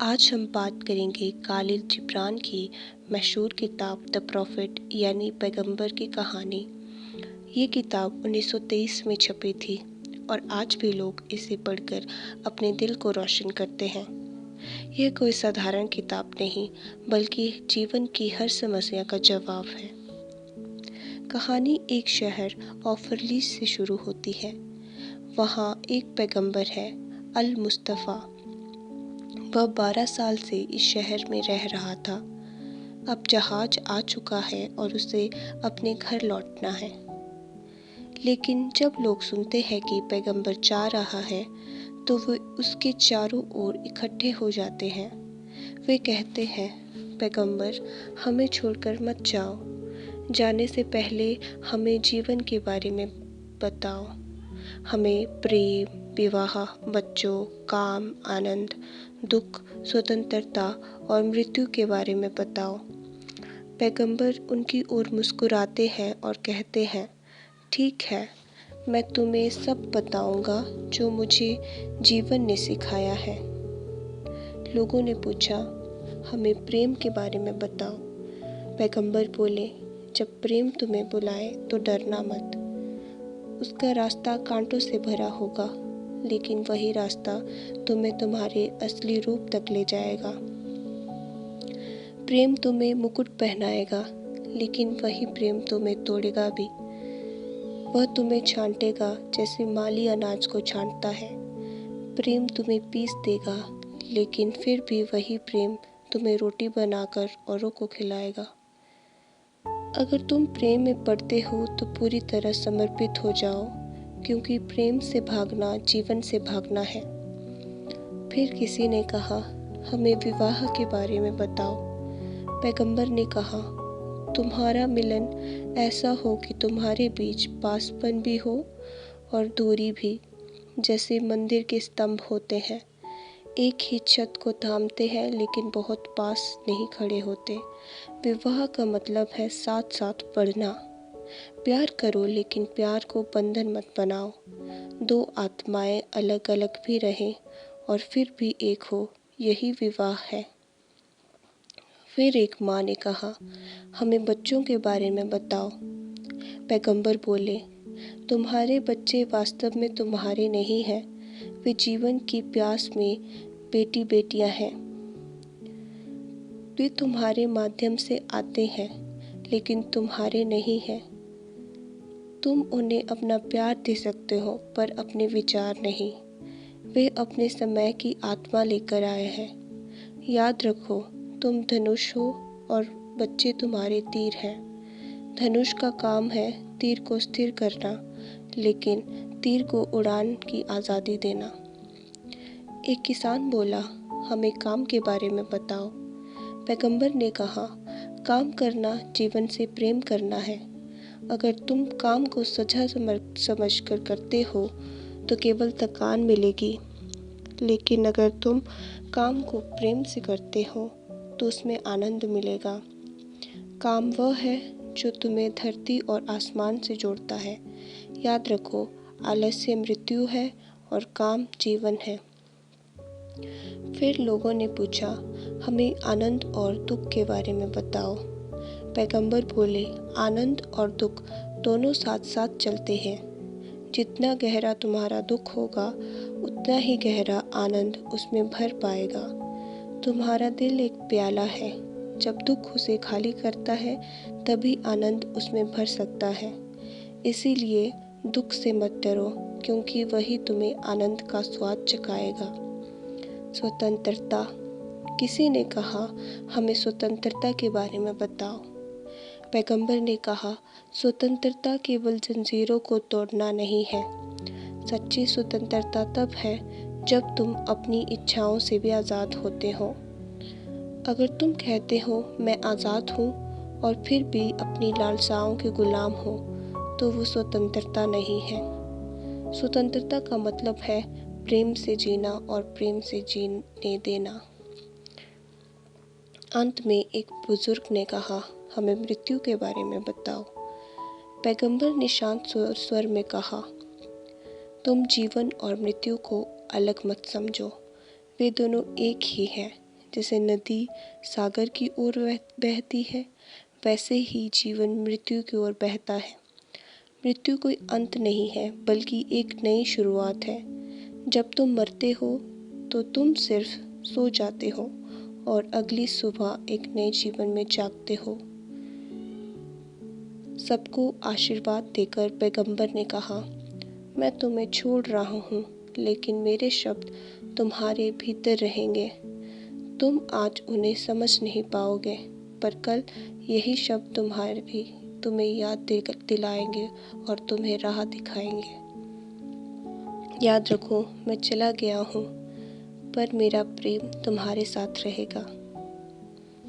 आज हम बात करेंगे कालिल जिब्रान की मशहूर किताब द प्रॉफिट यानी पैगंबर की कहानी। ये किताब 1923 में छपी थी और आज भी लोग इसे पढ़कर अपने दिल को रोशन करते हैं। यह कोई साधारण किताब नहीं बल्कि जीवन की हर समस्या का जवाब है। कहानी एक शहर ऑफरलीस से शुरू होती है। वहाँ एक पैगंबर है, अल मुस्तफ़ा। वह 12 साल से इस शहर में रह रहा था। अब जहाज आ चुका है और उसे अपने घर लौटना है। लेकिन जब लोग सुनते हैं कि पैगंबर जा रहा है तो वे उसके चारों ओर इकट्ठे हो जाते हैं। वे कहते हैं, पैगंबर, हमें छोड़कर मत जाओ। जाने से पहले हमें जीवन के बारे में बताओ। हमें प्रेम, विवाह, बच्चों, काम, आनंद, दुख, स्वतंत्रता और मृत्यु के बारे में बताओ। पैगंबर उनकी ओर मुस्कुराते हैं और कहते हैं, ठीक है, मैं तुम्हें सब बताऊंगा जो मुझे जीवन ने सिखाया है। लोगों ने पूछा, हमें प्रेम के बारे में बताओ। पैगंबर बोले, जब प्रेम तुम्हें बुलाए तो डरना मत। उसका रास्ता कांटों से भरा होगा, लेकिन वही रास्ता तुम्हें तुम्हारे असली रूप तक ले जाएगा। प्रेम तुम्हें मुकुट पहनाएगा, लेकिन वही प्रेम तुम्हें तोड़ेगा भी। वह तुम्हें छांटेगा जैसे माली अनाज को छांटता है। प्रेम तुम्हें पीस देगा, लेकिन फिर भी वही प्रेम तुम्हें रोटी बनाकर औरों को खिलाएगा। अगर तुम प्रेम में पड़ते हो तो पूरी तरह समर्पित हो जाओ, क्योंकि प्रेम से भागना जीवन से भागना है। फिर किसी ने कहा, हमें विवाह के बारे में बताओ। पैगंबर ने कहा, तुम्हारा मिलन ऐसा हो कि तुम्हारे बीच पासपन भी हो और दूरी भी, जैसे मंदिर के स्तंभ होते हैं। एक ही छत को थामते हैं लेकिन बहुत पास नहीं खड़े होते। विवाह का मतलब है साथ साथ बढ़ना। प्यार करो लेकिन प्यार को बंधन मत बनाओ। दो आत्माएं अलग अलग भी रहें और फिर भी एक हो, यही विवाह है। फिर एक माँ ने कहा, हमें बच्चों के बारे में बताओ। पैगंबर बोले, तुम्हारे बच्चे वास्तव में तुम्हारे नहीं हैं, वे जीवन की प्यास में बेटी बेटियां हैं। वे तुम्हारे माध्यम से आते हैं, लेकिन तुम्हारे नहीं हैं। तुम उन्हें अपना प्यार दे सकते हो, पर अपने विचार नहीं। वे अपने समय की आत्मा लेकर आए हैं। याद रखो, तुम धनुष हो और बच्चे तुम्हारे तीर हैं। धनुष का काम है तीर को स्थिर करना, लेकिन तीर को उड़ान की आज़ादी देना। एक किसान बोला, हमें काम के बारे में बताओ। पैगंबर ने कहा, काम करना जीवन से प्रेम करना है। अगर तुम काम को सजा समझ कर करते हो तो केवल थकान मिलेगी, लेकिन अगर तुम काम को प्रेम से करते हो तो उसमें आनंद मिलेगा। काम वह है जो तुम्हें धरती और आसमान से जोड़ता है। याद रखो, आलस्य मृत्यु है और काम जीवन है। फिर लोगों ने पूछा, हमें आनंद और दुख के बारे में बताओ। पैगंबर बोले, आनंद और दुख दोनों साथ साथ चलते हैं। जितना गहरा तुम्हारा दुख होगा, उतना ही गहरा आनंद उसमें भर पाएगा। तुम्हारा दिल एक प्याला है, जब दुख उसे खाली करता है तभी आनंद उसमें भर सकता है। इसीलिए दुख से मत डरो, क्योंकि वही तुम्हें आनंद का स्वाद चखाएगा। स्वतंत्रता। किसी ने कहा, हमें स्वतंत्रता के बारे में बताओ। पैगंबर ने कहा, स्वतंत्रता केवल जंजीरों को तोड़ना नहीं है। सच्ची स्वतंत्रता तब है जब तुम अपनी इच्छाओं से भी आज़ाद होते हो। अगर तुम कहते हो मैं आज़ाद हूँ और फिर भी अपनी लालसाओं के गुलाम हो, तो वो स्वतंत्रता नहीं है। स्वतंत्रता का मतलब है प्रेम से जीना और प्रेम से जीने देना। अंत में एक बुजुर्ग ने कहा, हमें मृत्यु के बारे में बताओ। पैगंबर ने शांत स्वर में कहा, तुम जीवन और मृत्यु को अलग मत समझो। वे दोनों एक ही हैं। जैसे नदी सागर की ओर बहती है, वैसे ही जीवन मृत्यु की ओर बहता है। मृत्यु कोई अंत नहीं है, बल्कि एक नई शुरुआत है। जब तुम मरते हो तो तुम सिर्फ सो जाते हो और अगली सुबह एक नए जीवन में जागते हो। सबको आशीर्वाद देकर पैगंबर ने कहा, मैं तुम्हें छोड़ रहा हूँ, लेकिन मेरे शब्द तुम्हारे भीतर रहेंगे। तुम आज उन्हें समझ नहीं पाओगे, पर कल यही शब्द तुम्हें याद दिलाएंगे और तुम्हें राह दिखाएंगे। याद रखो, मैं चला गया हूँ, पर मेरा प्रेम तुम्हारे साथ रहेगा।